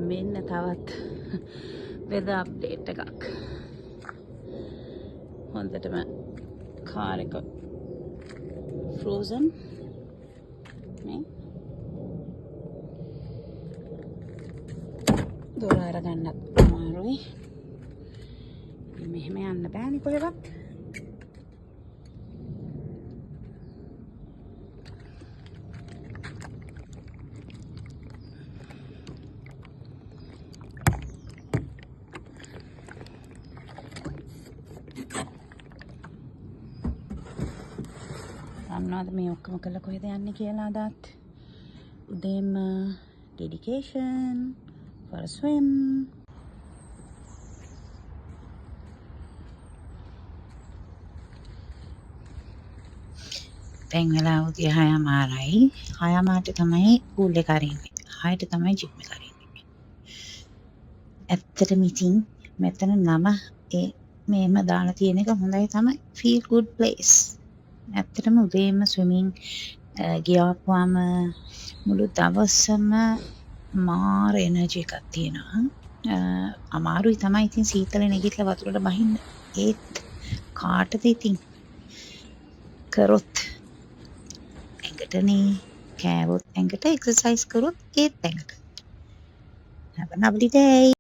මෙන්න තවත් weather update එකක්. හොඳටම කාර් එක ෆ්‍රෝසන් මේ දොර අරගන්නත් අමාරුයි. මෙහෙම යන්න බෑනේ කොහෙවත්. අන්නවාද මේ ඔක්කොම කළා කොහෙද යන්නේ කියලා අදත්. උදේම dedication for a swim. දැන් වෙලාව උදේ 6:00යි. 6:00ට තමයි පූල් එක අරින්නේ. 6ට තමයි ජිම් එක අරින්නේ. ඇත්තටම ඉතින් මෙතන නම මේම දාලා තියෙන එක හොඳයි තමයි. feel good place. ඇත්තටම උදේම ස්විමින් ගියාපුවම මුළු දවසම මාර එනර්ජි එකක් තියෙනවා. අමාරුයි තමයි ඉතින් සීතල නැගිටලා වතුරට බහින්න. ඒත් කාටද ඉතින් කරොත් ඇඟටනේ, කෑවොත් ඇඟට, එක්සර්සයිස් කරොත් ඒත් ඇඟට. Have a lovely day.